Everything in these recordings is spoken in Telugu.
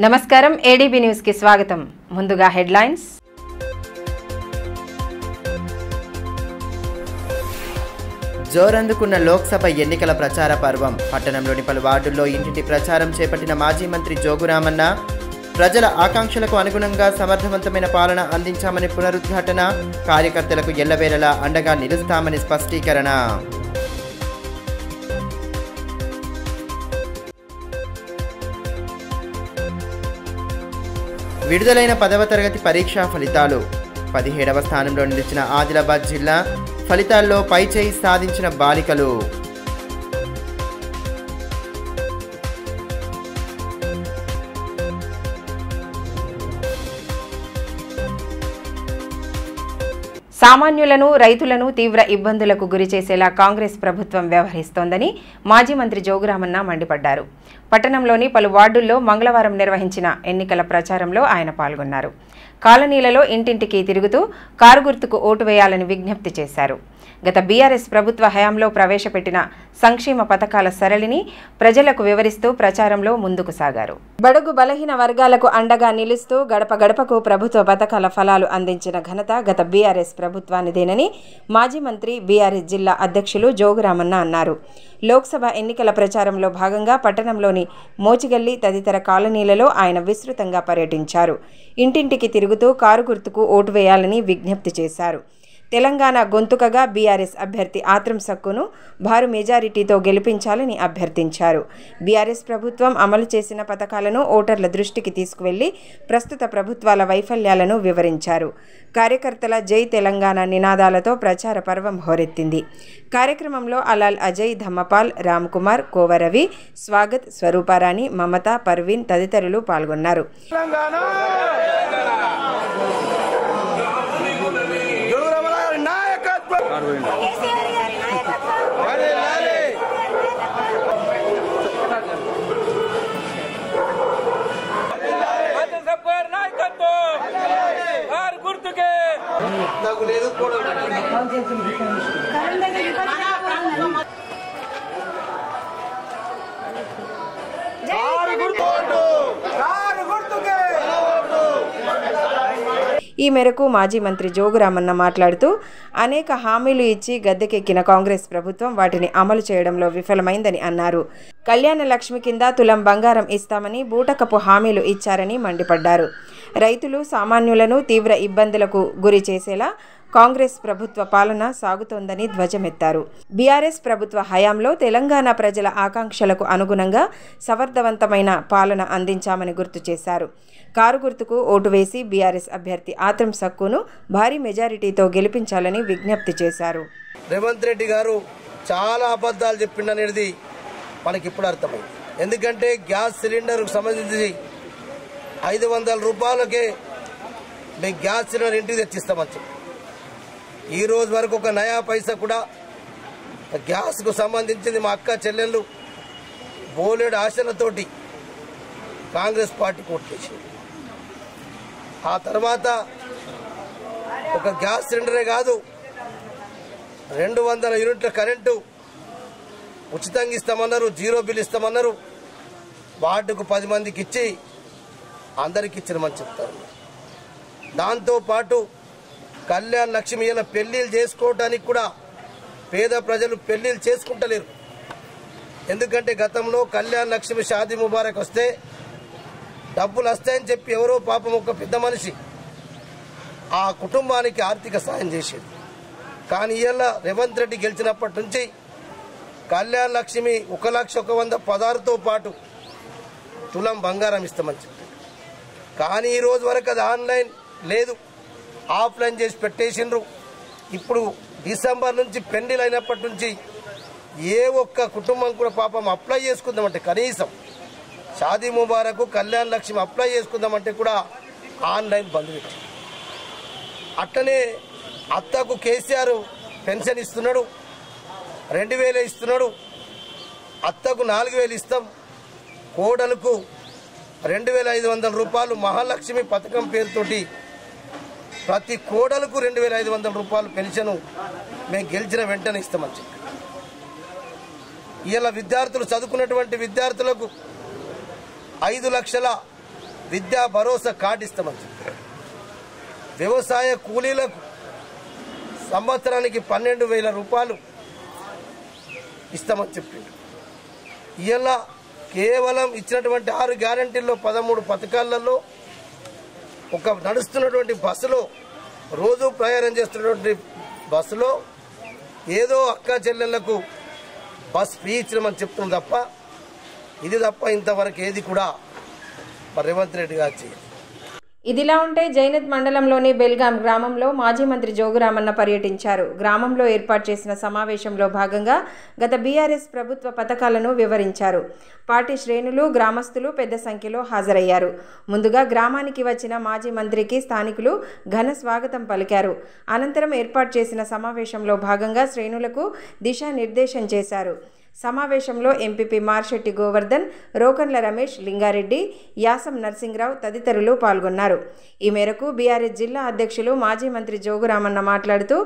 నమస్కారం ఏడీబీ న్యూస్ కి స్వాగతం. ముందుగా హెడ్లైన్స్. జోరందుకున్న లోక్సభ ఎన్నికల ప్రచార పర్వం. పట్టణంలోని పలు వార్డుల్లో ఇంటింటి ప్రచారం చేపట్టిన మాజీ మంత్రి జోగురామన్న ప్రజల ఆకాంక్షలకు అనుగుణంగా సమర్థవంతమైన పాలన అందించామని పునరుద్ఘాటన. కార్యకర్తలకు ఎల్లవేళలా అండగా నిలుస్తామని స్పష్టీకరణ. విడుదలైన 10వ తరగతి పరీక్షా ఫలితాలు. 17వ స్థానంలో నిలిచిన ఆదిలాబాద్ జిల్లా. ఫలితాల్లో పైచేయి సాధించిన బాలికలు. సామాన్యులను, రైతులను తీవ్ర ఇబ్బందులకు గురిచేసేలా కాంగ్రెస్ ప్రభుత్వం వ్యవహరిస్తోందని మాజీ మంత్రి జోగురామన్న మండిపడ్డారు. పట్టణంలోని పలు వార్డుల్లో మంగళవారం నిర్వహించిన ఎన్నికల ప్రచారంలో ఆయన పాల్గొన్నారు. కాలనీలలో ఇంటింటికి తిరుగుతూ కారు గుర్తుకు ఓటు వేయాలని విజ్ఞప్తి చేశారు. గత బీఆర్ఎస్ ప్రభుత్వ హయాంలో ప్రవేశపెట్టిన సంక్షేమ పథకాల సరళిని ప్రజలకు వివరిస్తూ ప్రచారంలో ముందుకు సాగారు. బడుగు బలహీన వర్గాలకు అండగా నిలుస్తూ గడప గడపకు ప్రభుత్వ పథకాల ఫలాలు అందించిన ఘనత గత బీఆర్ఎస్ ప్రభుత్వానిదేనని మాజీ మంత్రి బీఆర్ఎస్ జిల్లా అధ్యక్షులు జోగురామన్న అన్నారు. లోక్సభ ఎన్నికల ప్రచారంలో భాగంగా పట్టణంలోని మోచిగల్లి తదితర కాలనీలలో ఆయన విస్తృతంగా పర్యటించారు. ఇంటింటికి తిరుగుతూ కారు గుర్తుకు ఓటు వేయాలని విజ్ఞప్తి చేశారు. తెలంగాణ గొంతుకగా బీఆర్ఎస్ అభ్యర్థి ఆత్రం సక్కును భారీ మెజారిటీతో గెలిపించాలని అభ్యర్థించారు. బీఆర్ఎస్ ప్రభుత్వం అమలు చేసిన పథకాలను ఓటర్ల దృష్టికి తీసుకువెళ్లి ప్రస్తుత ప్రభుత్వాల వైఫల్యాలను వివరించారు. కార్యకర్తల జై తెలంగాణ నినాదాలతో ప్రచార పర్వం హోరెత్తింది. కార్యక్రమంలో అలాల్ అజయ్, ధమ్మపాల్, రామ్కుమార్, కోవరవి, స్వాగత్, స్వరూపారాణి, మమత, పర్వీన్ తదితరులు పాల్గొన్నారు. ఈ మేరకు మాజీ మంత్రి జోగురామన్న మాట్లాడుతూ అనేక హామీలు ఇచ్చి గద్దెకెక్కిన కాంగ్రెస్ ప్రభుత్వం వాటిని అమలు చేయడంలో విఫలమైందని అన్నారు. కళ్యాణ లక్ష్మి కింద తులం బంగారం ఇస్తామని బూటకపు హామీలు ఇచ్చారని మండిపడ్డారు. రైతులు, సామాన్యులను తీవ్ర ఇబ్బందులకు గురి చేసేలా కాంగ్రెస్ ప్రభుత్వ పాలన సాగుతోందని ధ్వజమెత్తారు. బీఆర్ఎస్ ప్రభుత్వ హయాంలో తెలంగాణ ప్రజల ఆకాంక్షలకు అనుగుణంగా సమర్థవంతమైన పాలన అందించామని గుర్తు చేశారు. కారు గుర్తుకు ఓటు వేసి బీఆర్ఎస్ అభ్యర్థి ఆత్రం సక్కును భారీ మెజారిటీతో గెలిపించాలని విజ్ఞప్తి చేశారు. రేవంత్ రెడ్డి గారు చాలా అబద్ధాలు చెప్పిండనేది మనకి ఇప్పుడు అర్థమైంది. ఎందుకంటే గ్యాస్ సిలిండర్కు సంబంధించి 500 రూపాయలకే మేము గ్యాస్ సిలిండర్ ఇంటికి తెచ్చిస్తామని చెప్పి ఈ రోజు వరకు ఒక నయా పైసా కూడా గ్యాస్కు సంబంధించింది మా అక్క చెల్లెళ్ళు బోలెడు ఆశలతోటి కాంగ్రెస్ పార్టీకి ఓట్లేసింది. ఆ తర్వాత ఒక గ్యాస్ సిలిండరే కాదు 200 యూనిట్ల కరెంటు ఉచితంగా ఇస్తామన్నారు, జీరో బిల్ ఇస్తామన్నారు. వార్డుకు 10 మందికి ఇచ్చి అందరికి ఇచ్చినమని చెప్తారు. దాంతోపాటు కళ్యాణ్ లక్ష్మి ఇలా పెళ్లిళ్ళు చేసుకోవడానికి కూడా పేద ప్రజలు పెళ్లిళ్ళు చేసుకుంటలేరు. ఎందుకంటే గతంలో కళ్యాణ్ లక్ష్మి షాదీ ముబారక్ వస్తే డబ్బులు వస్తాయని చెప్పి ఎవరో పాపం ఒక పెద్ద మనిషి ఆ కుటుంబానికి ఆర్థిక సాయం చేసేది. కానీ ఇలా రేవంత్ రెడ్డి గెలిచినప్పటి నుంచి కళ్యాణ్ లక్ష్మి 1,100,000 పదార్థంతో పాటు తులం బంగారం ఇస్తామని చెప్పి, కానీ ఈ రోజు వరకు అది ఆన్లైన్ లేదు, ఆఫ్లైన్ చేసి పెట్టేసిండ్రు. ఇప్పుడు డిసెంబర్ నుంచి పెళ్లిళ్ళు అయినప్పటి నుంచి ఏ ఒక్క కుటుంబం కూడా పాపం అప్లై చేసుకుందామంటే కనీసం షాదీ ముబారక్, కళ్యాణ్ లక్ష్మి అప్లై చేసుకుందామంటే కూడా ఆన్లైన్ బంద్ పెట్టి. అట్లనే అత్తకు కేసీఆర్ పెన్షన్ ఇస్తున్నాడు, 2,000 ఇస్తున్నాడు. అత్తకు 4,000 ఇస్తాం, కోడలకు 2,500 రూపాయలు మహాలక్ష్మి పథకం పేరుతోటి ప్రతి కోడలకు 2,500 రూపాయలు పెన్షన్ మేము గెలిచిన వెంటనే ఇస్తామని చెప్పి ఇలా విద్యార్థులు చదువుకున్నటువంటి విద్యార్థులకు 5 లక్షల విద్యా భరోసా కార్డు ఇస్తామని చెప్పారు. వ్యవసాయ కూలీలకు సంవత్సరానికి 12,000 రూపాయలు ఇస్తామని చెప్పిండు. ఇలా కేవలం ఇచ్చినటువంటి 6 గ్యారంటీల్లో 13 పథకాలలో ఒక నడుస్తున్నటువంటి బస్సులో రోజు ప్రయాణం చేస్తున్నటువంటి బస్సులో ఏదో అక్క చెల్లెళ్లకు బస్ ఫ్రీ ఇచ్చినామని చెప్తుంది తప్ప ఇది తప్ప ఇంతవరకు ఏది కూడా రేవంత్ రెడ్డి గారు చేయదు. ఇదిలా ఉంటే జైనత్ మండలంలోని బెల్గాం గ్రామంలో మాజీ మంత్రి జోగురామన్న పర్యటించారు. గ్రామంలో ఏర్పాటు చేసిన సమావేశంలో భాగంగా గత బీఆర్ఎస్ ప్రభుత్వ పథకాలను వివరించారు. పార్టీ శ్రేణులు, గ్రామస్తులు పెద్ద సంఖ్యలో హాజరయ్యారు. ముందుగా గ్రామానికి వచ్చిన మాజీ మంత్రికి స్థానికులు ఘన స్వాగతం పలికారు. అనంతరం ఏర్పాటు చేసిన సమావేశంలో భాగంగా శ్రేణులకు దిశానిర్దేశం చేశారు. సమావేశంలో ఎంపీపీ మార్షెట్టి గోవర్ధన్, రోకన్ల రమేష్, లింగారెడ్డి, యాసం నర్సింగ్రావు తదితరులు పాల్గొన్నారు. ఈ మేరకు బీఆర్ఎస్ జిల్లా అధ్యక్షులు మాజీ మంత్రి జోగురామన్న మాట్లాడుతూ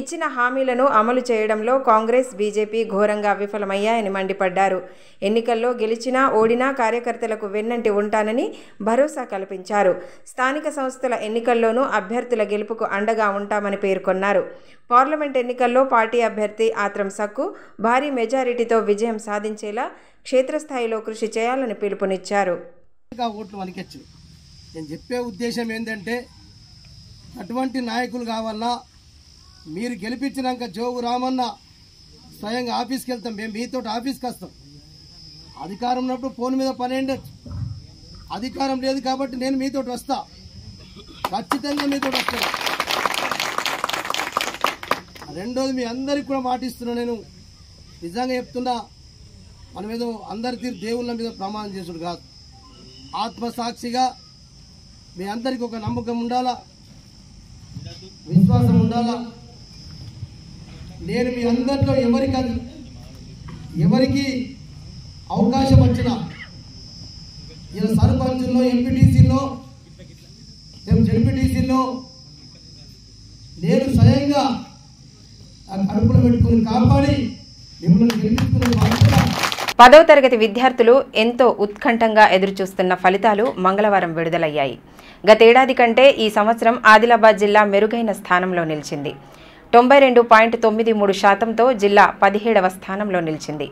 ఇచ్చిన హామీలను అమలు చేయడంలో కాంగ్రెస్, బీజేపీ ఘోరంగా విఫలమయ్యాయని మండిపడ్డారు. ఎన్నికల్లో గెలిచినా ఓడినా కార్యకర్తలకు వెన్నంటి ఉంటానని భరోసా కల్పించారు. స్థానిక సంస్థల ఎన్నికల్లోనూ అభ్యర్థుల గెలుపుకు అండగా ఉంటామని పేర్కొన్నారు. పార్లమెంట్ ఎన్నికల్లో పార్టీ అభ్యర్థి ఆత్రం సక్కు భారీ మెజారిటీతో విజయం సాధించేలా క్షేత్రస్థాయిలో కృషి చేయాలని పిలుపునిచ్చారు. ఓట్లు వనికెచ్చు. నేను చెప్పే ఉద్దేశం ఏంటంటే అటువంటి నాయకులు కావాలన్నా మీరు గెలిపించినాక జోగు రామన్న స్వయంగా ఆఫీస్కి వెళ్తాం, మేము మీతో ఆఫీస్కి వస్తాం. అధికారం ఉన్నప్పుడు ఫోన్ మీద పని ఉండొచ్చు, అధికారం లేదు కాబట్టి నేను మీతో వస్తా, ఖచ్చితంగా మీతో వస్తాను. రెండోది మీ అందరికి కూడా మాటిస్తున్నా, నేను నిజంగా చెప్తున్నా, మనం ఏదో అందరి దేవుళ్ళ మీద ప్రమాణం చేసుడు కాదు, ఆత్మసాక్షిగా మీ అందరికి ఒక నమ్మకం ఉండాలా, విశ్వాసం ఉండాలా. నేను మీ అందరిలో ఎవరికి అవకాశం వచ్చినా ఇలా సర్పంచుల్లో, ఎంపీటీసీల్లో, జడ్పీటీసీల్లో నేను స్వయంగా అడుపులు పెట్టుకుని కాపాడి మిమ్మల్ని గెలిపించుకునే బాధ్యత. 10వ తరగతి విద్యార్థులు ఎంతో ఉత్కంఠంగా ఎదురుచూస్తున్న ఫలితాలు మంగళవారం విడుదలయ్యాయి. గతేడాది కంటే ఈ సంవత్సరం ఆదిలాబాద్ జిల్లా మెరుగైన స్థానంలో నిలిచింది. 92.93%తో జిల్లా 17వ స్థానంలో నిలిచింది.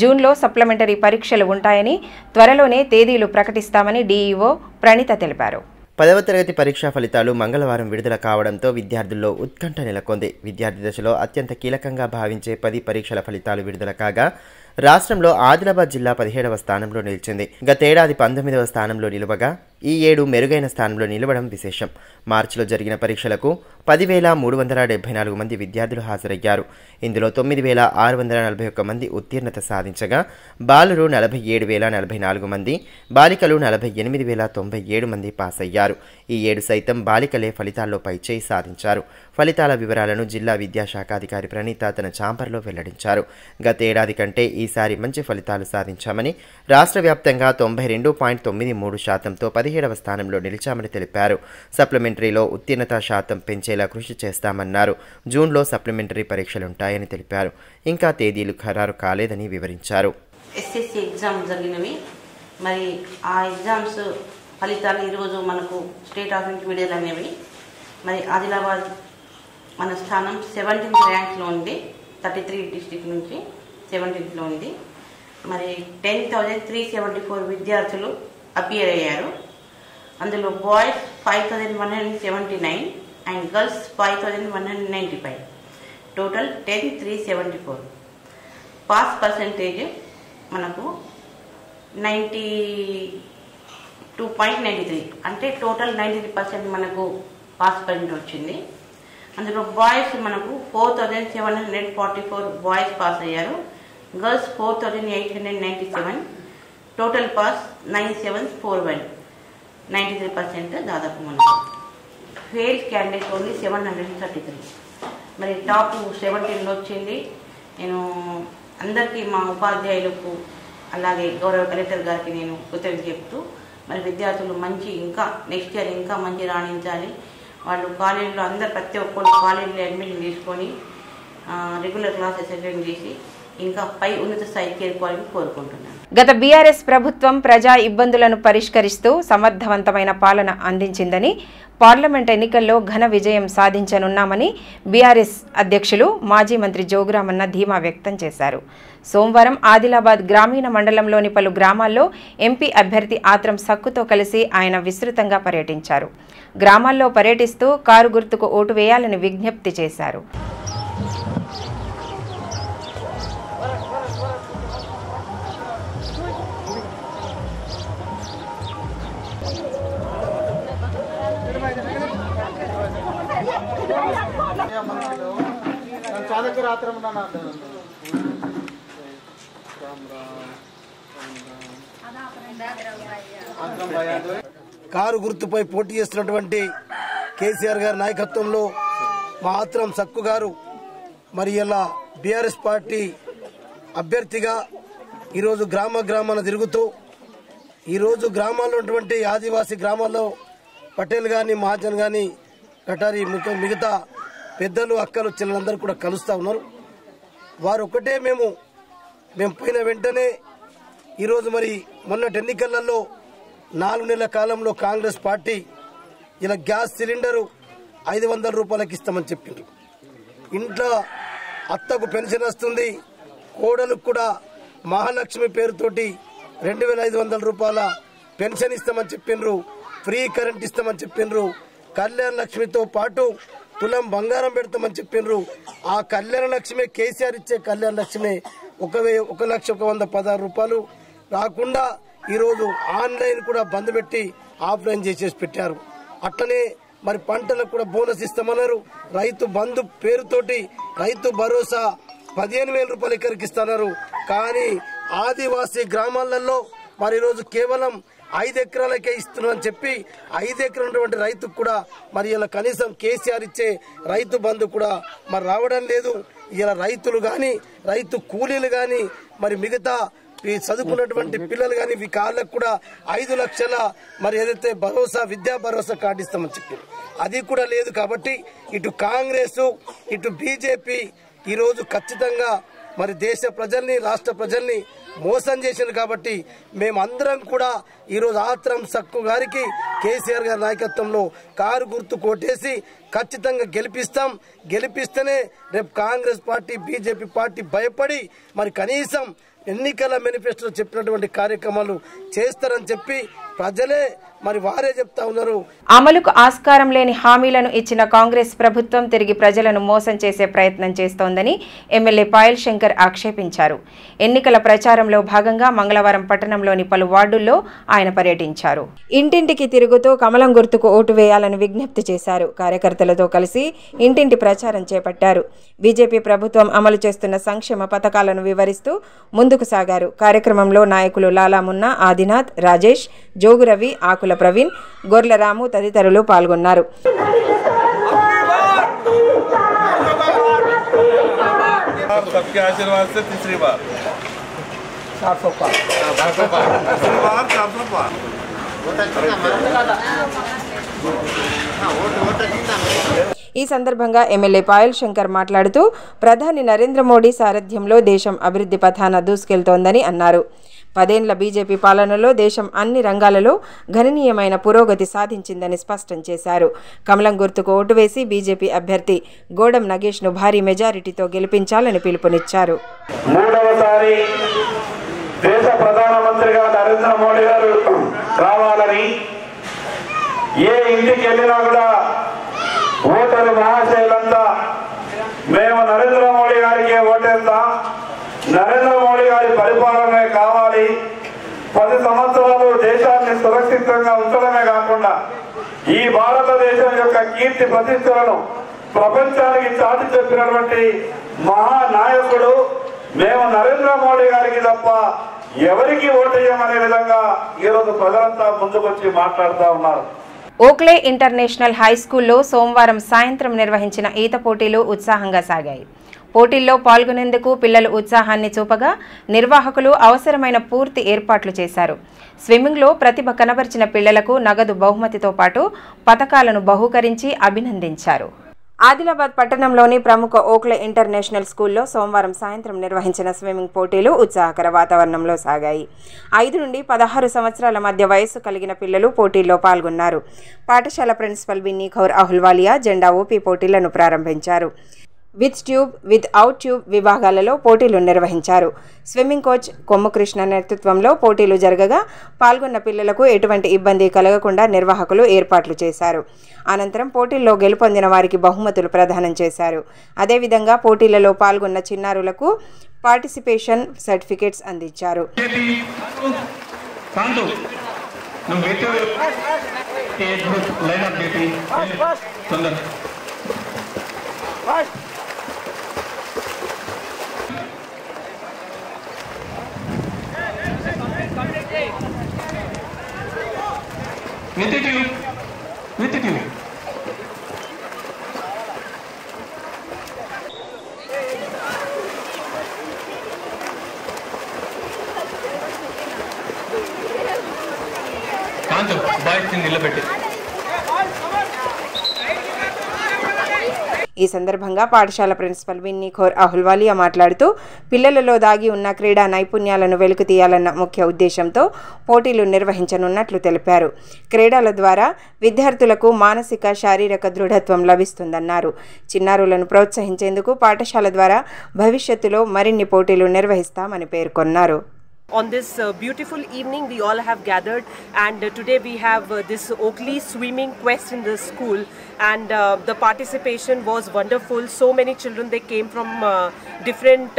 జూన్లో సప్లిమెంటరీ పరీక్షలు ఉంటాయని, త్వరలోనే తేదీలు ప్రకటిస్తామని డీఈఓ ప్రణీత తెలిపారు. 10వ తరగతి పరీక్షా ఫలితాలు మంగళవారం విడుదల కావడంతో విద్యార్థుల్లో ఉత్కంఠ నెలకొంది. విద్యార్థి దశలో అత్యంత కీలకంగా భావించే 10 పరీక్షల ఫలితాలు విడుదల కాగా రాష్ట్రంలో ఆదిలాబాద్ జిల్లా 17వ స్థానంలో నిలిచింది. గతేడాది 19వ స్థానంలో నిలవగా ఈ ఏడు మెరుగైన స్థానంలో నిలవడం విశేషం. మార్చిలో జరిగిన పరీక్షలకు 10,374 మంది విద్యార్థులు హాజరయ్యారు. ఇందులో 9,641 మంది ఉత్తీర్ణత సాధించగా బాలురు 47,044 మంది, బాలికలు 48,097 మంది పాస్ అయ్యారు. ఈ ఏడు సైతం బాలికలే ఫలితాల్లో పైచేయి సాధించారు. ఫలితాల వివరాలను జిల్లా విద్యాశాఖ అధికారి ప్రణీత తన ఛాంబర్లో వెల్లడించారు. గతేడాది కంటే ఈసారి మంచి ఫలితాలు సాధించామని, రాష్ట్ర వ్యాప్తంగా 92.93%తో 17వ స్థానంలో నిలిచామని తెలిపారు. సప్లిమెంటరీలో ఉత్తీర్ణత శాతం పెంచేలా కృషి చేస్తామన్నారు. జూన్లో సప్లిమెంటరీ పరీక్షలుంటాయని తెలిపారు. ఇంకా తేదీలు ఖరారు కాలేదని వివరించారు. ఎస్ఎస్సి ఎగ్జామ్ జరిగినవి, మరి ఆ ఎగ్జామ్స్ ఫలితాలు ఈరోజు మనకు స్టేట్ ఆఫ్ నుంచి విడుదలనేవి. మరి ఆదిలాబాద్ మన స్థానం 17th ర్యాంక్లో ఉంది. 33 డిస్ట్రిక్ట్ నుంచి 17th లో ఉంది. మరి 10,374 విద్యార్థులు అపియర్ అయ్యారు. అందులో boys 5,179 and girls 5,195. Total 10,374. Pass percentage మనకు 92.93, అంటే టోటల్ 93% మనకు పాస్ పర్సెంట్ వచ్చింది. అందులో బాయ్స్ మనకు 4,744 బాయ్స్ పాస్ అయ్యారు, గర్ల్స్ 4,897. టోటల్ పాస్ 9,741, 93% దాదాపు మనకు. Fail candidate only 733. మరి టాప్ 17లో వచ్చింది. నేను అందరికీ, మా ఉపాధ్యాయులకు, అలాగే గౌరవ కలెక్టర్ గారికి నేను కృతజ్ఞత చెప్తూ, మరి విద్యార్థులు మంచి ఇంకా నెక్స్ట్ ఇయర్ ఇంకా మంచి రాణించాలి. వాళ్ళు కాలేజీలో ప్రతి ఒక్కరు కాలేజీలో అడ్మిషన్ తీసుకొని రెగ్యులర్ క్లాసెస్ అటెండ్ చేసి ఇంకా పై ఉన్నత స్థాయికి చేరుకోవాలని కోరుకుంటున్నాను. గత బీఆర్ఎస్ ప్రభుత్వం ప్రజా ఇబ్బందులను పరిష్కరిస్తూ సమర్థవంతమైన పాలన అందించిందని, పార్లమెంట్ ఎన్నికల్లో ఘన విజయం సాధించనున్నామని బీఆర్ఎస్ అధ్యక్షులు మాజీ మంత్రి జోగురామన్న ధీమా వ్యక్తం చేశారు. సోమవారం ఆదిలాబాద్ గ్రామీణ మండలంలోని పలు గ్రామాల్లో ఎంపీ అభ్యర్థి ఆత్రం సక్కుతో కలిసి ఆయన విస్తృతంగా పర్యటించారు. గ్రామాల్లో పర్యటిస్తూ కారు గుర్తుకు ఓటు వేయాలని విజ్ఞప్తి చేశారు. కారు గుర్తుపై పోటీ చేస్తున్నటువంటి కేసీఆర్ గారి నాయకత్వంలో మా ఆత్రం సక్కు గారు మరి ఇలా బీఆర్ఎస్ పార్టీ అభ్యర్థిగా ఈరోజు గ్రామాన తిరుగుతూ ఈరోజు గ్రామాల్లో ఉన్నటువంటి ఆదివాసీ గ్రామాల్లో పటేల్ కానీ మహాజన్ కానీ కటారి మిగతా పెద్దలు అక్కలు చెల్లెలందరూ కూడా కలుస్తూ ఉన్నారు. వారు ఒకటే మేము పోయిన వెంటనే ఈరోజు మరి మొన్నటి ఎన్నికలలో 4 నెలల కాలంలో కాంగ్రెస్ పార్టీ ఇలా గ్యాస్ సిలిండరు 500 రూపాయలకి ఇస్తామని చెప్పింది. ఇంట్లో అత్తకు పెన్షన్ వస్తుంది, కోడలకు కూడా మహాలక్ష్మి పేరుతోటి 2500 రూపాయల పెన్షన్ ఇస్తామని చెప్పిండ్రు, ఫ్రీ కరెంట్ ఇస్తామని చెప్పిండ్రు, కళ్యాణ లక్ష్మితో పాటు తులం బంగారం పెడతామని చెప్పిండ్రు. ఆ కళ్యాణ లక్ష్మి కేసీఆర్ ఇచ్చే కళ్యాణ లక్ష్మి 1,116 రూపాయలు రాకుండా ఈరోజు ఆన్లైన్ కూడా బంద్ పెట్టి ఆఫ్లైన్ చేసేసి పెట్టారు. అట్లనే మరి పంటలకు కూడా బోనస్ ఇస్తామన్నారు. రైతు బంధు పేరుతోటి రైతు భరోసా 15,000 రూపాయలు ఎకరికి ఇస్తున్నారు. కానీ ఆదివాసీ గ్రామాలలో మరి ఈరోజు కేవలం 5 ఎకరాలకే ఇస్తున్నామని చెప్పి 5 ఎకరాలు ఉన్నటువంటి రైతుకు కూడా మరి ఇలా కనీసం కేసీఆర్ ఇచ్చే రైతు బంధు కూడా మరి రావడం లేదు. ఇలా రైతులు కానీ రైతు కూలీలు కానీ మరి మిగతా చదువుకున్నటువంటి పిల్లలు కానీ వాళ్ళకు కూడా 5 లక్షల మరి ఏదైతే భరోసా విద్యా భరోసా కార్డు ఇస్తామని చెప్పి అది కూడా లేదు. కాబట్టి ఇటు కాంగ్రెస్ ఇటు బీజేపీ ఈరోజు ఖచ్చితంగా మరి దేశ ప్రజల్ని రాష్ట్ర ప్రజల్ని మోసం చేసింది. కాబట్టి మేమందరం కూడా ఈరోజు ఆత్రం సక్కు గారికి కేసీఆర్ గారి నాయకత్వంలో కారు గుర్తు కోటేసి ఖచ్చితంగా గెలిపిస్తేనే రేపు కాంగ్రెస్ పార్టీ బీజేపీ పార్టీ భయపడి మరి కనీసం ఎన్నికల మేనిఫెస్టోలో చెప్పినటువంటి కార్యక్రమాలు చేస్తారని చెప్పి ప్రజలే మరి వారే చెప్తా ఉన్నారు. అమలుకు ఆస్కారం లేని హామీలను ఇచ్చిన కాంగ్రెస్ ప్రభుత్వం తిరిగి ప్రజలను మోసం చేసే ప్రయత్నం చేస్తోందని ఎమ్మెల్యే పాయల్ శంకర్ ఆక్షేపించారు. ఎన్నికల ప్రచారంలో భాగంగా మంగళవారం పట్టణంలోని పలు వార్డుల్లో ఆయన పర్యటించారు. ఇంటింటికి తిరుగుతూ కమలం గుర్తుకు ఓటు వేయాలని విజ్ఞప్తి చేశారు. కార్యకర్తలతో కలిసి ఇంటింటి ప్రచారం చేపట్టారు. బీజేపీ ప్రభుత్వం అమలు చేస్తున్న సంక్షేమ పథకాలను వివరిస్తూ ముందుకు సాగారు. కార్యక్రమంలో నాయకులు లాలా మున్నా, ఆదినాథ్, రాజేష్, జోగురవి, ఆకుల ప్రవీణ్, గొర్ల రాము తదితరులు పాల్గొన్నారు. सबके आशीर्वाद से तीसरी बार 400 पार तीसरी बार 400 पार ఈ సందర్భంగా ఎమ్మెల్యే పాయల్ శంకర్ మాట్లాడుతూ ప్రధాని నరేంద్ర మోడీ సారథ్యంలో దేశం అభివృద్ధి పథాన దూసుకెళ్తోందని అన్నారు. 10 ఏళ్ల బీజేపీ పాలనలో దేశం అన్ని రంగాలలో గణనీయమైన పురోగతి సాధించిందని స్పష్టం చేశారు. కమలం గుర్తుకు ఓటు వేసి బీజేపీ అభ్యర్థి గోడం నగేష్ను భారీ మెజారిటీతో గెలిపించాలని పిలుపునిచ్చారు. మూడవసారి దేశ ప్రధానమంత్రిగా నరేంద్ర మోడీ గారు కావాలని ఏ ఇంటికి వెళ్ళినా కూడా ఓటరు మహాశైలంతా మేము నరేంద్ర మోడీ గారికి ఓటేస్తాం, నరేంద్ర మోడీ గారి పరిపాలనే కావాలి, 10 సంవత్సరాలు దేశాన్ని సురక్షితంగా ఉంచడమే కాకుండా ఈ భారతదేశం యొక్క కీర్తి ప్రతిష్టలను ప్రపంచానికి చాటి చెప్పినటువంటి మహానాయకుడు మేము నరేంద్ర మోడీ గారికి తప్ప ఎవరికి ఓటేయమనే విధంగా ఈరోజు ప్రజలంతా ముందుకొచ్చి మాట్లాడుతూ ఉన్నారు. ఓక్లే ఇంటర్నేషనల్ హై స్కూల్లో సోమవారం సాయంత్రం నిర్వహించిన ఈత పోటీలు ఉత్సాహంగా సాగాయి. పోటీల్లో పాల్గొనేందుకు పిల్లలు ఉత్సాహాన్ని చూపగా నిర్వాహకులు అవసరమైన పూర్తి ఏర్పాట్లు చేశారు. స్విమ్మింగ్లో ప్రతిభ కనబర్చిన పిల్లలకు నగదు బహుమతితో పాటు పతకాలను బహూకరించి అభినందించారు. ఆదిలాబాద్ పట్టణంలోని ప్రముఖ ఓక్లే ఇంటర్నేషనల్ స్కూల్లో సోమవారం సాయంత్రం నిర్వహించిన స్విమ్మింగ్ పోటీలు ఉత్సాహకర వాతావరణంలో సాగాయి. 5 నుండి 16 సంవత్సరాల మధ్య వయస్సు కలిగిన పిల్లలు పోటీల్లో పాల్గొన్నారు. పాఠశాల ప్రిన్సిపల్ విన్నీ కౌర్ అహుల్వాలియా జెండా ఊపి పోటీలను ప్రారంభించారు. With tube, with out tube విభాగాలలో పోటీలు నిర్వహించారు. స్విమ్మింగ్ కోచ్ కొమ్ము కృష్ణ నేతృత్వంలో పోటీలు జరగగా పాల్గొన్న పిల్లలకు ఎటువంటి ఇబ్బంది కలగకుండా నిర్వాహకులు ఏర్పాట్లు చేశారు. అనంతరం పోటీల్లో గెలుపొందిన వారికి బహుమతులు ప్రదానం చేశారు. అదేవిధంగా పోటీలలో పాల్గొన్న చిన్నారులకు పార్టిసిపేషన్ సర్టిఫికేట్స్ అందించారు. With it. Kanto, boys in నిలబెట్టి. ఈ సందర్భంగా పాఠశాల ప్రిన్సిపల్ విన్నీ కౌర్ అహుల్వాలియా మాట్లాడుతూ పిల్లలలో దాగి ఉన్న క్రీడా నైపుణ్యాలను వెలికి తీయాలన్న ముఖ్య ఉద్దేశంతో పోటీలు నిర్వహించనున్నట్లు తెలిపారు. క్రీడల ద్వారా విద్యార్థులకు మానసిక శారీరక దృఢత్వం లభిస్తుందన్నారు. చిన్నారులను ప్రోత్సహించేందుకు పాఠశాల ద్వారా భవిష్యత్తులో మరిన్ని పోటీలు నిర్వహిస్తామని పేర్కొన్నారు. On this beautiful evening, we all have gathered, and today we have this Oakley swimming quest in the school, and the participation was wonderful. So many children, they came from different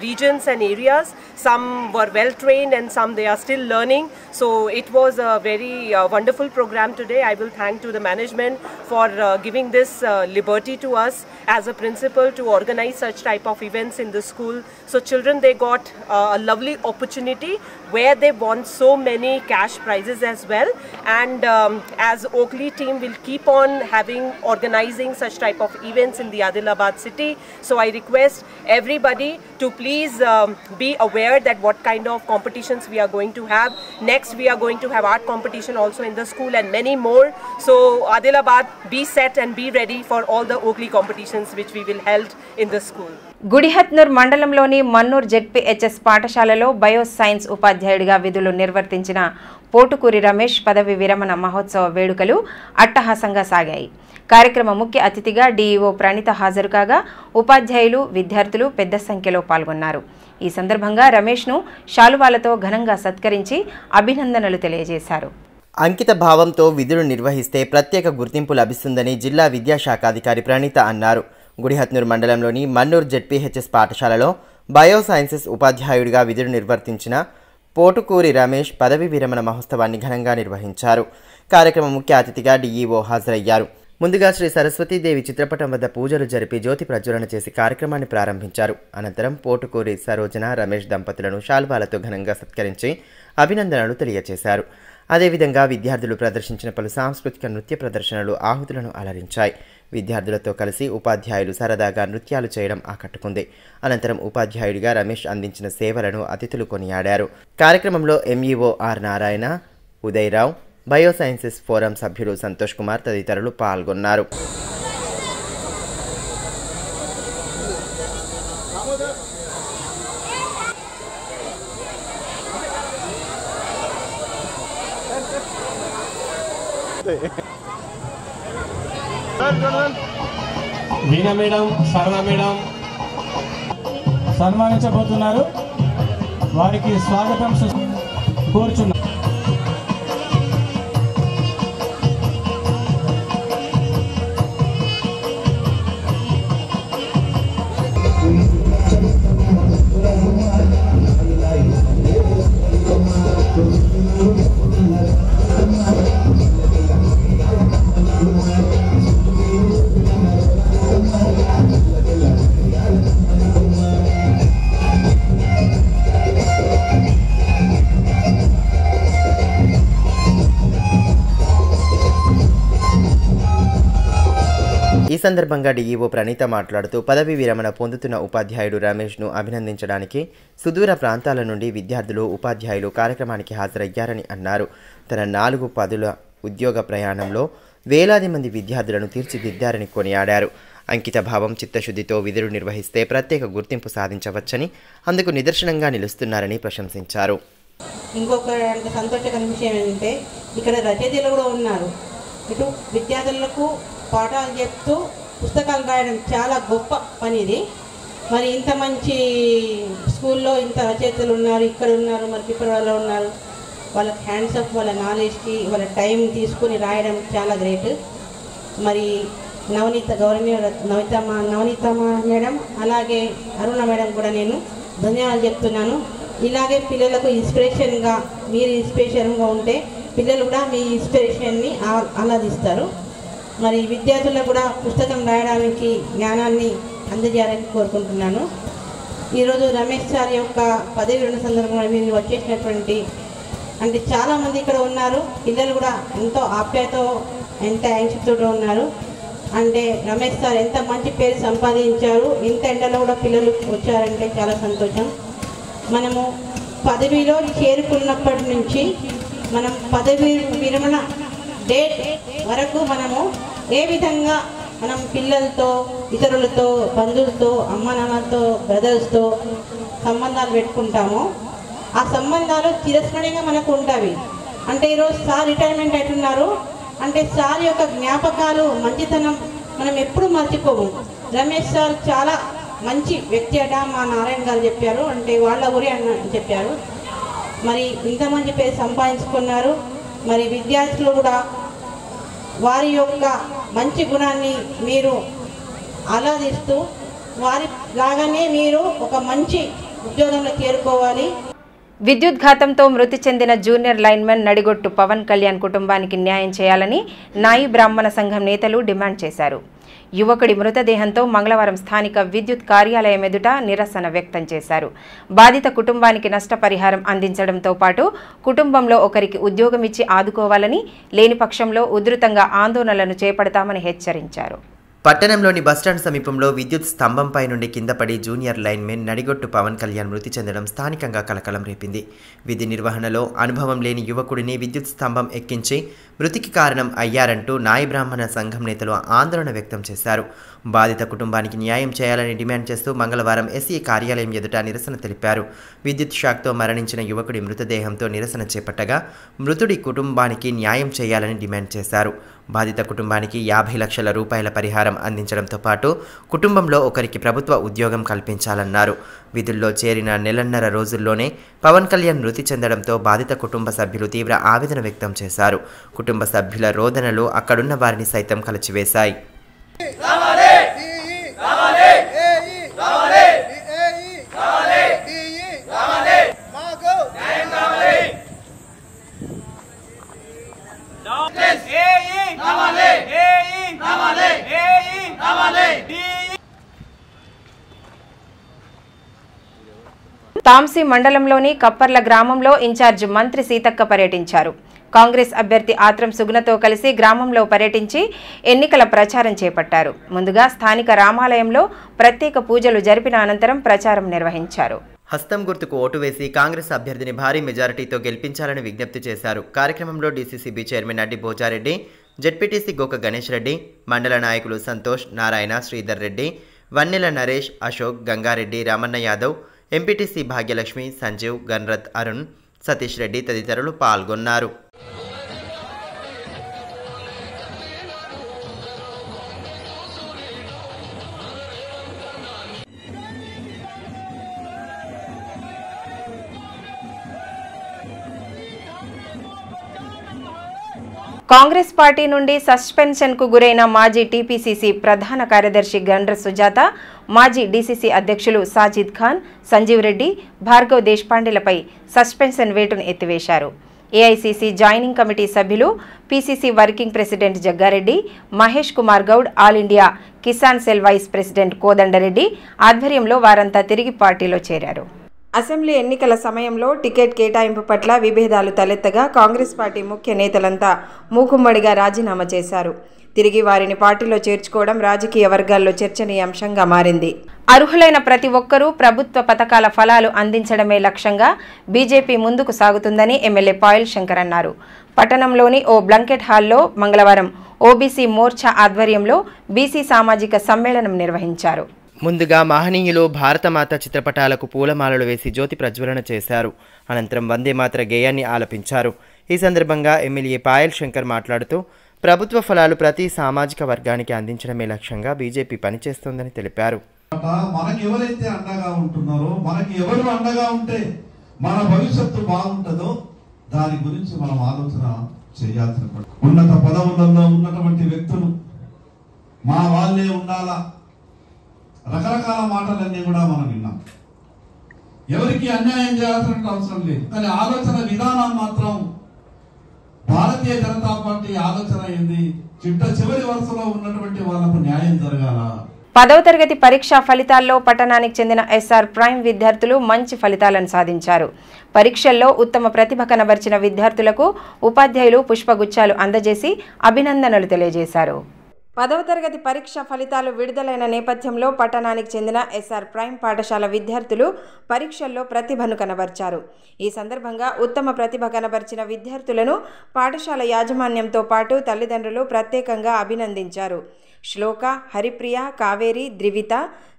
regions and areas. Some were well trained and some they are still learning. So it was a very wonderful program today. I will thank to the management for giving this liberty to us as a principal to organize such type of events in the school. So children, they got a lovely opportunity where they won so many cash prizes as well, and as Oakley team will keep on organizing such type of events in the Adilabad city. So I request everybody to please be aware that what kind of competitions we are going to have. Next we are going to have art competition also in the school and many more. So Adilabad, be set and be ready for all the Oakley competitions which we will held in the school. Gudihatnur మండలంలోని మన్నూర్ జెడ్పీహెచ్ఎస్ పాఠశాలలో బయో సైన్స్ ఉపాధ్యాయుడిగా విధులు నిర్వర్తించిన పోటుకూరి రమేష్ పదవి విరమణ మహోత్సవ వేడుకలు అట్టహాసంగా సాగాయి. కార్యక్రమ ముఖ్య అతిథిగా డీఈఓ ప్రణీత హాజరు కాగా ఉపాధ్యాయులు, విద్యార్థులు పెద్ద సంఖ్యలో పాల్గొన్నారు. ఈ సందర్భంగా రమేష్ను శాలువాలతో ఘనంగా సత్కరించి అభినందనలు తెలియజేశారు. అంకిత భావంతో విధులు నిర్వహిస్తే ప్రత్యేక గుర్తింపు లభిస్తుందని జిల్లా విద్యాశాఖ అధికారి ప్రణీత అన్నారు. గుడిహత్నూర్ మండలంలోని మన్నూర్ జెడ్పీహెచ్ఎస్ పాఠశాలలో బయో సైన్సెస్ ఉపాధ్యాయుడిగా విధులు నిర్వర్తించిన పోటుకూరి రమేష్ పదవి విరమణ మహోత్సవాన్ని ఘనంగా నిర్వహించారు. కార్యక్రమం ముఖ్య అతిథిగా డీఈఓ హాజరయ్యారు. ముందుగా శ్రీ సరస్వతీదేవి చిత్రపటం వద్ద పూజలు జరిపి జ్యోతి ప్రజ్వలన చేసి కార్యక్రమాన్ని ప్రారంభించారు. అనంతరం పోటుకూరి సరోజన, రమేష్ దంపతులను శాల్వాలతో ఘనంగా సత్కరించి అభినందనలు తెలియజేశారు. అదేవిధంగా విద్యార్థులు ప్రదర్శించిన పలు సాంస్కృతిక నృత్య ప్రదర్శనలు ఆహుతులను అలరించాయి. విద్యార్థులతో కలిసి ఉపాధ్యాయులు సరదాగా నృత్యాలు చేయడం ఆకట్టుకుంది. అనంతరం ఉపాధ్యాయుడిగా రమేష్ అందించిన సేవలను అతిథులు కొనియాడారు. కార్యక్రమంలో MEO R Narayana, Udayarao, biosciences forum సభ్యులు సంతోష్ కుమార్ తదితరులు పాల్గొన్నారు. వీణ మేడం, సరళ మేడం సన్మానించబోతున్నారు. వారికి స్వాగతం కోరుచున్నారు. ఈ సందర్భంగా డీఈఓ ప్రణీత మాట్లాడుతూ పదవి విరమణ పొందుతున్న ఉపాధ్యాయుడు రమేష్ను అభినందించడానికి సుదూర ప్రాంతాల నుండి విద్యార్థులు, ఉపాధ్యాయులు కార్యక్రమానికి హాజరయ్యారని అన్నారు. తన 4 పదుల ఉద్యోగ ప్రయాణంలో వేలాది మంది విద్యార్థులను తీర్చిదిద్దారని కొనియాడారు. అంకిత భావం, చిత్తశుద్ధితో విధులు నిర్వహిస్తే ప్రత్యేక గుర్తింపు సాధించవచ్చని, అందుకు నిదర్శనంగా నిలుస్తున్నారని ప్రశంసించారు. ఇంకొక సంతోషకర విషయం ఏంటంటే ఇక్కడ రచయితలు కూడా ఉన్నారు. ఇటు విద్యార్థులకు పాఠాలు చెప్తూ పుస్తకాలు రాయడం చాలా గొప్ప పని ఇది. మరి ఇంత మంచి స్కూల్లో ఇంత రచయితలు ఉన్నారు, ఇక్కడ ఉన్నారు, మరి పిప్పర్వాళ్ళలో ఉన్నారు. వాళ్ళ హ్యాండ్స్ అప్, వాళ్ళ నాలెడ్జ్కి వాళ్ళ టైం తీసుకుని రాయడం చాలా గ్రేట్. మరి నవనీత మేడం అలాగే అరుణ మేడం కూడా నేను ధన్యవాదాలు చెప్తున్నాను. ఇలాగే పిల్లలకు ఇన్స్పిరేషన్గా మీరు ఇన్స్పిరేషన్గా ఉంటే పిల్లలు కూడా మీ ఇన్స్పిరేషన్ని ఆహ్లాదిస్తారు. మరి విద్యార్థులకు కూడా పుస్తకం రాయడానికి జ్ఞానాన్ని అందజేయాలని కోరుకుంటున్నాను. ఈరోజు రమేష్ సార్ యొక్క పదవి విరమణ సందర్భంగా మీరు వచ్చేసినటువంటి అంటే చాలామంది ఇక్కడ ఉన్నారు. పిల్లలు కూడా ఎంతో ఆప్యాయతో ఎంత యాంగ్షియస్తో ఉన్నారు. అంటే రమేష్ సార్ ఎంత మంచి పేరు సంపాదించారు. ఇంత ఎండలో కూడా పిల్లలు వచ్చారంటే చాలా సంతోషం. మనము పదవిలో చేరుకున్నప్పటి నుంచి మనం పదవి విరమణ డేట్ వరకు మనము ఏ విధంగా మనం పిల్లలతో, ఇతరులతో, బంధువులతో, అమ్మ నాన్నలతో, బ్రదర్స్తో సంబంధాలు పెట్టుకుంటామో ఆ సంబంధాలు చిరస్మరణీయంగా మనకు ఉంటాయి. అంటే ఈరోజు సార్ రిటైర్మెంట్ అవుతున్నారు అంటే సార్ యొక్క జ్ఞాపకాలు, మంచితనం మనం ఎప్పుడు మర్చిపోము. రమేష్ సార్ చాలా మంచి వ్యక్తి అట మా నారాయణ గారు చెప్పారు. అంటే వాళ్ళ ఊరి అని చెప్పారు. మరి ఇంత మంచి పేరు సంపాదించుకున్నారు. మరి విద్యార్థులు కూడా వారి యొక్క మంచి గుణాన్ని మీరు ఆహ్లాదిస్తూ వారి లాగానే మీరు ఒక మంచి ఉద్యోగంలో చేరుకోవాలి. విద్యుద్ఘాతంతో మృతి చెందిన జూనియర్ లైన్మెన్ నడిగొట్టు పవన్ కళ్యాణ్ కుటుంబానికి న్యాయం చేయాలని నాయి బ్రాహ్మణ సంఘం నేతలు డిమాండ్ చేశారు. యువకుడి మృతదేహంతో మంగళవారం స్థానిక విద్యుత్ కార్యాలయం ఎదుట నిరసన వ్యక్తం చేశారు. బాధిత కుటుంబానికి నష్టపరిహారం అందించడంతో పాటు కుటుంబంలో ఒకరికి ఉద్యోగం ఇచ్చి ఆదుకోవాలని, లేని పక్షంలో ఉధృతంగా ఆందోళనలను చేపడతామని హెచ్చరించారు. పట్టణంలోని బస్టాండ్ సమీపంలో విద్యుత్ స్తంభంపై నుండి కింద పడి జూనియర్ లైన్మెన్ నడిగొట్టు పవన్ కళ్యాణ్ మృతి చెందడం స్థానికంగా కలకలం రేపింది. విధి నిర్వహణలో అనుభవం లేని యువకుడిని విద్యుత్ స్తంభం ఎక్కించి మృతికి కారణం అయ్యారంటూ నాయి బ్రాహ్మణ సంఘం నేతలు ఆందోళన వ్యక్తం చేశారు. బాధిత కుటుంబానికి న్యాయం చేయాలని డిమాండ్ చేస్తూ మంగళవారం ఎస్ఈ కార్యాలయం ఎదుట నిరసన తెలిపారు. విద్యుత్ షాక్తో మరణించిన యువకుడి మృతదేహంతో నిరసన చేపట్టగా మృతుడి కుటుంబానికి న్యాయం చేయాలని డిమాండ్ చేశారు. బాధిత కుటుంబానికి 50 లక్షల రూపాయల పరిహారం అందించడంతో పాటు కుటుంబంలో ఒకరికి ప్రభుత్వ ఉద్యోగం కల్పించాలన్నారు. విధుల్లో చేరిన నెలన్నర రోజుల్లోనే పవన్ కళ్యాణ్ మృతి చెందడంతో బాధిత కుటుంబ సభ్యులు తీవ్ర ఆవేదన వ్యక్తం చేశారు. కుటుంబ సభ్యుల రోదనలు అక్కడున్న వారిని సైతం కలిచివేశాయి. తాంసీ మండలంలోని కప్పర్ల గ్రామంలో ఇన్ఛార్జ్ మంత్రి సీతక్క పర్యటించారు. కాంగ్రెస్ అభ్యర్థి ఆత్రం సుగుణతో కలిసి గ్రామంలో పర్యటించి ఎన్నికల ప్రచారం చేపట్టారు. ముందుగా స్థానిక రామాలయంలో ప్రత్యేక పూజలు జరిపిన అనంతరం ప్రచారం నిర్వహించారు. హస్తం గుర్తుకు ఓటు వేసి కాంగ్రెస్ అభ్యర్థిని భారీ మెజారిటీతో గెలిపించాలని విజ్ఞప్తి చేశారు. కార్యక్రమంలో DCCB chairman అడ్డి Bhoja Reddy, ZPTC Goka Ganesh Reddy, మండల నాయకులు సంతోష్, నారాయణ, శ్రీధర్ రెడ్డి, వన్నెల నరేష్, అశోక్, గంగారెడ్డి, రామన్న యాదవ్, ఎంపీటీసీ భాగ్యలక్ష్మి, సంజీవ్, గన్రత్, అరుణ్, సతీష్ రెడ్డి తదితరులు పాల్గొన్నారు. కాంగ్రెస్ పార్టీ నుండి సస్పెన్షన్కు గురైన మాజీ టీపీసీసీ ప్రధాన కార్యదర్శి గండ్ర సుజాత, మాజీ డీసీసీ అధ్యక్షులు సాజిద్ ఖాన్, సంజీవ్ రెడ్డి, భార్గవ్ దేశపాండేలపై సస్పెన్షన్ వేటును ఎత్తివేశారు. ఏఐసీసీ జాయినింగ్ కమిటీ సభ్యులు, PCC working president Jaggareddy, Mahesh Kumar Goud, all India Kisan cell vice president Kodandareddy ఆధ్వర్యంలో వారంతా తిరిగి పార్టీలో చేరారు. అసెంబ్లీ ఎన్నికల సమయంలో టికెట్ కేటాయింపు పట్ల విభేదాలు తలెత్తగా కాంగ్రెస్ పార్టీ ముఖ్య నేతలంతా మూకుమ్మడిగా రాజీనామా చేశారు. తిరిగి వారిని పార్టీలో చేర్చుకోవడం రాజకీయ వర్గాల్లో చర్చనీయాంశంగా మారింది. అర్హులైన ప్రతి ఒక్కరూ ప్రభుత్వ పథకాల ఫలాలు అందించడమే లక్ష్యంగా బీజేపీ ముందుకు సాగుతుందని ఎమ్మెల్యే పాయల్ శంకర్ అన్నారు. పట్టణంలోని ఓ బ్లంకెట్ హాల్లో మంగళవారం ఓబీసీ మోర్చా ఆధ్వర్యంలో బీసీ సామాజిక సమ్మేళనం నిర్వహించారు. ముందుగా మహనీయులు భారతమాత చిత్రపటాలకు పూలమాలలు వేసి జ్యోతి ప్రజ్వలన చేశారు. అనంతరం వందే మాతర గేయాన్ని ఆలపించారు. ఈ సందర్భంగా ఎమ్మెల్యే పాయల్ శంకర్ మాట్లాడుతూ ప్రభుత్వ ఫలాలు ప్రతి సామాజిక వర్గానికి అందించడమే లక్ష్యంగా బీజేపీ పనిచేస్తోందని తెలిపారు. మనకి ఎవరైతే అండగా ఉంటున్నారో, మనకి ఎవరు అండగా ఉంటే మన భవిష్యత్తు బాగుంటుందో దాని గురించి మనం ఆలోచన చేయాల్సిన ఉన్నత పదవులలో ఉన్నటువంటి వ్యక్తులు మా వాళ్ళే ఉండాలా, రకరకాల మాటలన్నీ కూడా మనం విన్నాం. ఎవరికి అన్యాయం చేయాల్సిన అవసరం లేదు, కానీ ఆలోచన విధానం మాత్రం భారతీయ జనతా పార్టీ ఆలోచన ఏంది, చివరి వరుసలో ఉన్నటువంటి వాళ్ళకు న్యాయం జరగాల. 10వ తరగతి పరీక్షా ఫలితాల్లో పట్టణానికి చెందిన ఎస్ఆర్ ప్రైమ్ విద్యార్థులు మంచి ఫలితాలను సాధించారు. పరీక్షల్లో ఉత్తమ ప్రతిభ కనబర్చిన విద్యార్థులకు ఉపాధ్యాయులు పుష్పగుచ్చాలు అందజేసి అభినందనలు తెలియజేశారు. 10వ తరగతి పరీక్ష ఫలితాలు విడుదలైన నేపథ్యంలో పట్టణానికి చెందిన ఎస్ఆర్ ప్రైమ్ పాఠశాల విద్యార్థులు పరీక్షల్లో ప్రతిభను కనబర్చారు. ఈ సందర్భంగా ఉత్తమ ప్రతిభ కనబర్చిన విద్యార్థులను పాఠశాల యాజమాన్యంతో పాటు తల్లిదండ్రులు ప్రత్యేకంగా అభినందించారు. శ్లోక, హరిప్రియ, కావేరి, ద్రివిత,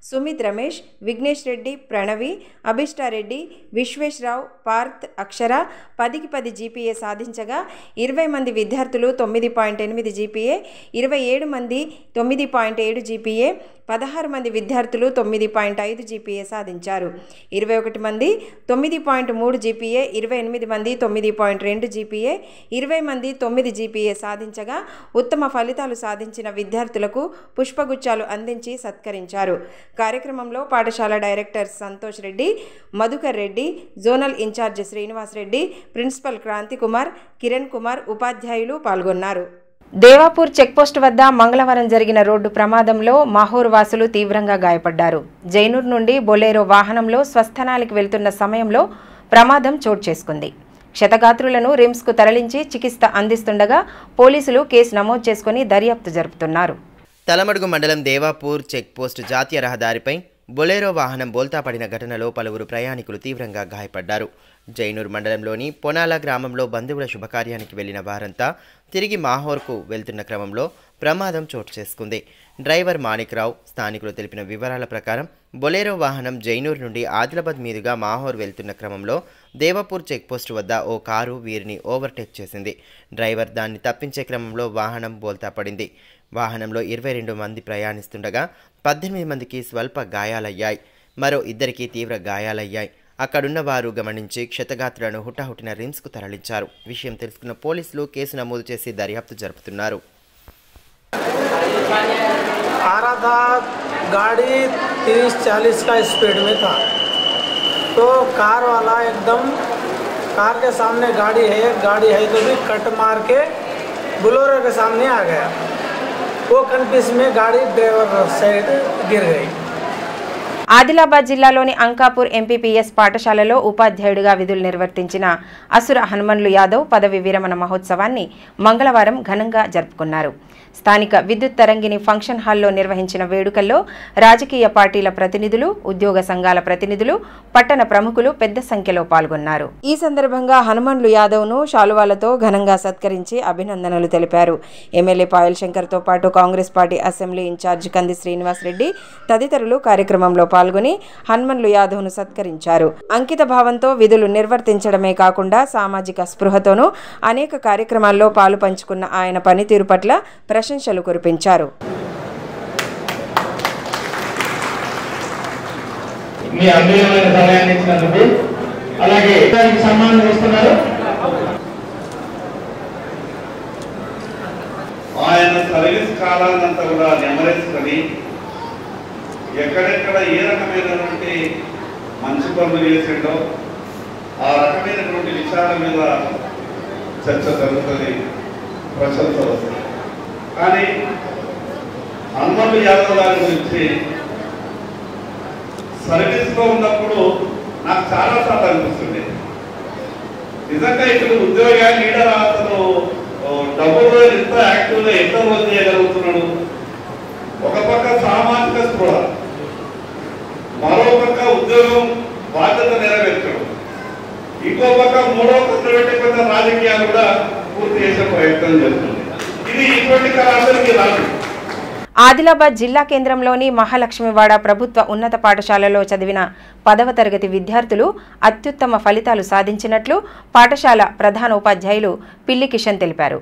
సుమిత్, రమేష్, విఘ్నేష్ రెడ్డి, ప్రణవి, అభిష్టారెడ్డి, విశ్వేశ్రావు, పార్థ్, అక్షర 10కి 10 జీపీఏ సాధించగా 20 మంది విద్యార్థులు 9.8 జీపీఏ, 27 మంది 9.7 జీపీఏ, 16 మంది విద్యార్థులు 9.5 జీపీఏ సాధించారు. 21 మంది 9.3 జీపీఏ, 28 మంది 9.2 జీపీఏ, 20 మంది 9 జీపీఏ సాధించగా ఉత్తమ ఫలితాలు సాధించిన విద్యార్థులకు పుష్పగుచ్చాలు అందించి సత్కరించారు. కార్యక్రమంలో పాఠశాల director Santosh Reddy, Madhukar Reddy, zonal incharge Srinivas Reddy, principal Kranti Kumar, Kiran Kumar, ఉపాధ్యాయులు పాల్గొన్నారు. దేవాపూర్ చెక్పోస్ట్ వద్ద మంగళవారం జరిగిన రోడ్డు ప్రమాదంలో మాహూర్ వాసులు తీవ్రంగా గాయపడ్డారు. జైనూర్ నుండి బొలేరో వాహనంలో స్వస్థలానికి వెళ్తున్న సమయంలో ప్రమాదం చోటు చేసుకుంది. క్షతగాత్రులను రిమ్స్కు తరలించి చికిత్స అందిస్తుండగా పోలీసులు కేసు నమోదు చేసుకుని దర్యాప్తు జరుపుతున్నారు. తలమడుగు మండలం దేవాపూర్ చెక్పోస్ట్ జాతీయ రహదారిపై బొలేరో వాహనం బోల్తా పడిన ఘటనలో పలువురు ప్రయాణికులు తీవ్రంగా గాయపడ్డారు. జైనూర్ మండలంలోని పొనాల గ్రామంలో బంధువుల శుభకార్యానికి వెళ్లిన వారంతా తిరిగి మాహోర్కు వెళ్తున్న క్రమంలో ప్రమాదం చోటు చేసుకుంది. డ్రైవర్ మాణిక్రావు స్థానికులు తెలిపిన వివరాల ప్రకారం బొలేరో వాహనం జైనూర్ నుండి ఆదిలాబాద్ మీదుగా మాహోర్ వెళ్తున్న క్రమంలో దేవాపూర్ చెక్పోస్ట్ వద్ద ఓ కారు వీరిని ఓవర్టేక్ చేసింది. డ్రైవర్ దాన్ని తప్పించే క్రమంలో వాహనం బోల్తా పడింది. వాహనంలో 22 మంది ప్రయాణిస్తుండగా 18 మందికి స్వల్ప గాయాలయ్యాయి. మరో 2కి తీవ్ర గాయాలయ్యాయి. అక్కడున్న వారు గమనించి క్షతగాత్రులను హుటాహుటిన రిమ్స్కు తరలించారు. విషయం తెలుసుకున్న పోలీసులు కేసు నమోదు చేసి దర్యాప్తు జరుపుతున్నారు. गाड़ी 30-40 का स्पीड में था, तो कार वाला एकदम कार के सामने गाड़ी है तो भी कट मार के बोलेरो के सामने आ गया. वो कन्फ्यूज में गाड़ी ड्राइवर साइड गिर गई. ఆదిలాబాద్ జిల్లాలోని అంకాపూర్ ఎంపీపీఎస్ పాఠశాలలో ఉపాధ్యాయుడిగా విధులు నిర్వర్తించిన అసుర హనుమన్లు యాదవ్ పదవి విరమణ మహోత్సవాన్ని మంగళవారం ఘనంగా జరుపుకున్నారు. స్థానిక విద్యుత్ తరంగిణి ఫంక్షన్ హాల్లో నిర్వహించిన వేడుకల్లో రాజకీయ పార్టీల ప్రతినిధులు, ఉద్యోగ సంఘాల ప్రతినిధులు, పట్టణ ప్రముఖులు పెద్ద సంఖ్యలో పాల్గొన్నారు. ఈ సందర్భంగా హనుమన్లు యాదవ్ను శాలువాలతో ఘనంగా సత్కరించి అభినందనలు తెలిపారు. ఎమ్మెల్యే పాయల్ శంకర్తో పాటు కాంగ్రెస్ పార్టీ అసెంబ్లీ ఇన్ఛార్జ్ కంది శ్రీనివాస్ రెడ్డి తదితరులు కార్యక్రమంలో పాల్గొని హనుమన్లు యాదవ్ను సత్కరించారు. అంకిత భావంతో విధులు నిర్వర్తించడమే కాకుండా సామాజిక స్పృహతోనూ అనేక కార్యక్రమాల్లో పాలు పంచుకున్న ఆయన పనితీరు పట్ల ప్రశంసలు కురిపించారు. ఆయన సర్వీస్ కాలాన్నంతా కూడా నెమరేసుకొని ఎక్కడెక్కడ ఏ రకమైనటువంటి మంచి పనులు చేసిండో ఆ రకమైనటువంటి విషయాల మీద చర్చ జరుగుతుంది, ప్రశంస వస్తుంది. కానీ హనుమన్లు యాదవ్ గారి గురించి సర్వీస్లో ఉన్నప్పుడు నాకు చాలాసార్లు అనిపిస్తుంది, నిజంగా ఇప్పుడు ఉద్యోగ లీడర్ అతను డబ్బులో ఎంత యాక్టివ్గా ఎంత రోజు చేయగలుగుతున్నాడు. ఒక పక్క సామాజిక స్పృహ, మరో పక్క ఉద్యోగం బాధ్యత నెరవేర్చడం, ఇంకో పక్క మూడో పక్క పెట్టే రాజకీయాలు కూడా పూర్తి చేసే ప్రయత్నం చేస్తుంది. ఇది ఇటువంటి కళాశాలకి రాదు. ఆదిలాబాద్ జిల్లా కేంద్రంలోని మహాలక్ష్మివాడ ప్రభుత్వ ఉన్నత పాఠశాలలో చదివిన 10వ తరగతి విద్యార్థులు అత్యుత్తమ ఫలితాలు సాధించినట్లు పాఠశాల ప్రధానోపాధ్యాయులు పిల్లి కిషన్ తెలిపారు.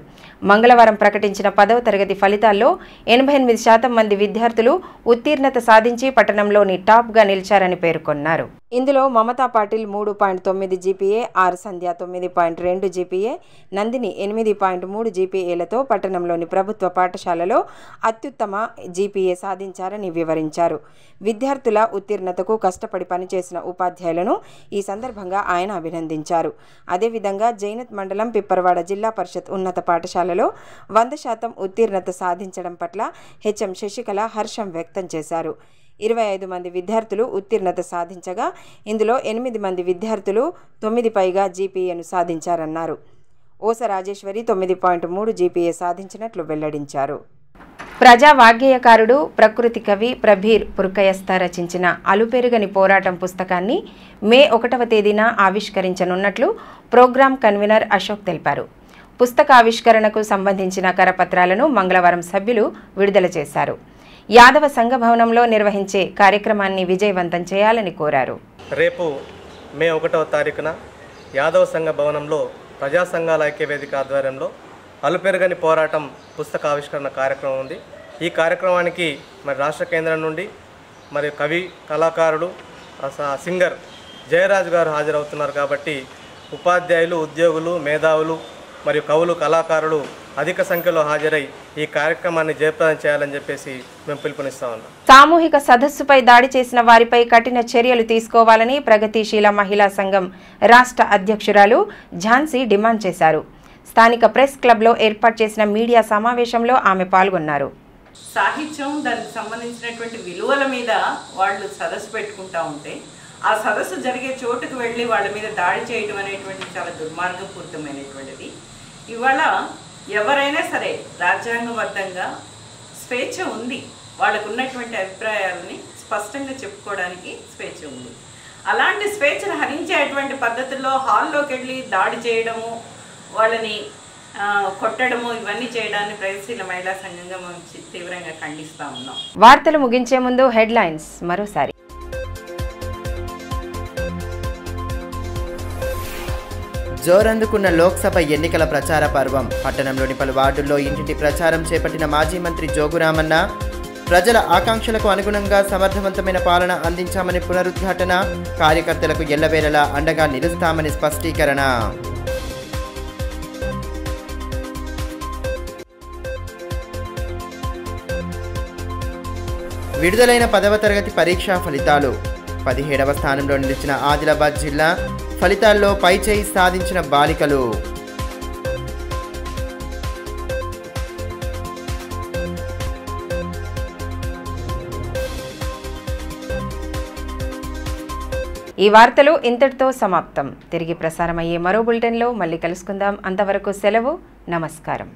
మంగళవారం ప్రకటించిన 10వ తరగతి ఫలితాల్లో 88% మంది విద్యార్థులు ఉత్తీర్ణత సాధించి పట్టణంలోని టాప్గా నిలిచారని పేర్కొన్నారు. ఇందులో Mamata Patil 3.9 GPA, R Sandhya 9.2 GPA, Nandini 8.3 జీపీఏలతో పట్టణంలోని ప్రభుత్వ పాఠశాలలో అత్యుత్తమ జీపీఏ సాధించారని వివరించారు. విద్యార్థుల ఉత్తీర్ణతకు కష్టపడి పనిచేసిన ఉపాధ్యాయులను ఈ సందర్భంగా ఆయన అభినందించారు. అదేవిధంగా జైనత్ మండలం పిప్పరవాడ జిల్లా పరిషత్ ఉన్నత పాఠశాలలో 100% ఉత్తీర్ణత సాధించడం పట్ల హెచ్ఎం శశికళ హర్షం వ్యక్తం చేశారు. 25 మంది విద్యార్థులు ఉత్తీర్ణత సాధించగా ఇందులో 8 మంది విద్యార్థులు 9 పైగా జీపీఏను సాధించారన్నారు. ఓస రాజేశ్వరి 9.3 జీపీఏ సాధించినట్లు వెల్లడించారు. ప్రజా వాగ్గేయకారుడు ప్రకృతి కవి ప్రబీర్ పుర్కయస్తా రచించిన అలుపెరుగని పోరాటం పుస్తకాన్ని మే 1వ తేదీన ఆవిష్కరించనున్నట్లు ప్రోగ్రాం కన్వీనర్ అశోక్ తెలిపారు. పుస్తక ఆవిష్కరణకు సంబంధించిన కరపత్రాలను మంగళవారం సభ్యులు విడుదల చేశారు. యాదవ సంఘ భవనంలో నిర్వహించే కార్యక్రమాన్ని విజయవంతం చేయాలని కోరారు. రేపు మే 1వ తారీఖున యాదవ సంఘ భవనంలో ప్రజా సంఘాల ఐక్యవేదిక ఆధ్వర్యంలో అలుపెరుగని పోరాటం పుస్తక ఆవిష్కరణ కార్యక్రమం ఉంది. ఈ కార్యక్రమానికి మరి రాష్ట్ర కేంద్రం నుండి మరి కవి కళాకారుడు సింగర్ జయరాజు గారు హాజరవుతున్నారు. కాబట్టి ఉపాధ్యాయులు, ఉద్యోగులు, మేధావులు మరియు కవులు, కళాకారులు అధిక సంఖ్యలో హాజరై ఈ కార్యక్రమాన్ని జయప్రదం చేయాలని చెప్పేసి మేము పిలుపునిస్తా ఉన్నాం. సామూహిక సదస్సుపై దాడి చేసిన వారిపై కఠిన చర్యలు తీసుకోవాలని ప్రగతిశీల మహిళా సంఘం రాష్ట్ర అధ్యక్షురాలు ఝాన్సీ డిమాండ్ చేశారు. స్థానిక ప్రెస్ క్లబ్లో ఏర్పాటు చేసిన మీడియా సమావేశంలో ఆమె పాల్గొన్నారు. సాహిత్యం దానికి సంబంధించినటువంటి విలువల మీద వాళ్ళు సదస్సు పెట్టుకుంటా ఉంటే ఆ సదస్సు జరిగే చోటుకు వెళ్ళి వాళ్ళ మీద దాడి చేయడం అనేటువంటి చాలా దుర్మార్గపూరితమైనటువంటిది. ఇవాళ ఎవరైనా సరే రాజ్యాంగబద్ధంగా స్వేచ్ఛ ఉంది, వాళ్ళకు ఉన్నటువంటి అభిప్రాయాలని స్పష్టంగా చెప్పుకోవడానికి స్వేచ్ఛ ఉంది. అలాంటి స్వేచ్ఛను హరించేటువంటి పద్ధతుల్లో హాల్లోకి వెళ్ళి దాడి చేయడము, వాళ్ళని కొట్టడము, ఇవన్నీ చేయడాన్ని ప్రగతిశీల మహిళా సంఘంగా మేము తీవ్రంగా ఖండిస్తా ఉన్నాం. వార్తలు ముగించే ముందు హెడ్లైన్స్ మరోసారి. జోరందుకున్న లోక్సభ ఎన్నికల ప్రచార పర్వం. పట్టణంలోని పలు వార్డుల్లో ఇంటింటి ప్రచారం చేపట్టిన మాజీ మంత్రి జోగురామన్న ప్రజల ఆకాంక్షలకు అనుగుణంగా సమర్థవంతమైన పాలన అందించామని పునరుద్ఘాటన. కార్యకర్తలకు ఎల్లవేళలా అండగా నిలుస్తామని స్పష్టీకరణ. విడుదలైన 10వ తరగతి పరీక్షా ఫలితాలు. 17వ స్థానంలో నిలిచిన ఆదిలాబాద్ జిల్లా. ఫలితాల్లో పైచేయి సాధించిన బాలికలు. ఈ వార్తలు ఇంతటితో సమాప్తం. తిరిగి ప్రసారమయ్యే మరో బులెటిన్లో మళ్ళీ కలుసుకుందాం. అంతవరకు సెలవు. నమస్కారం.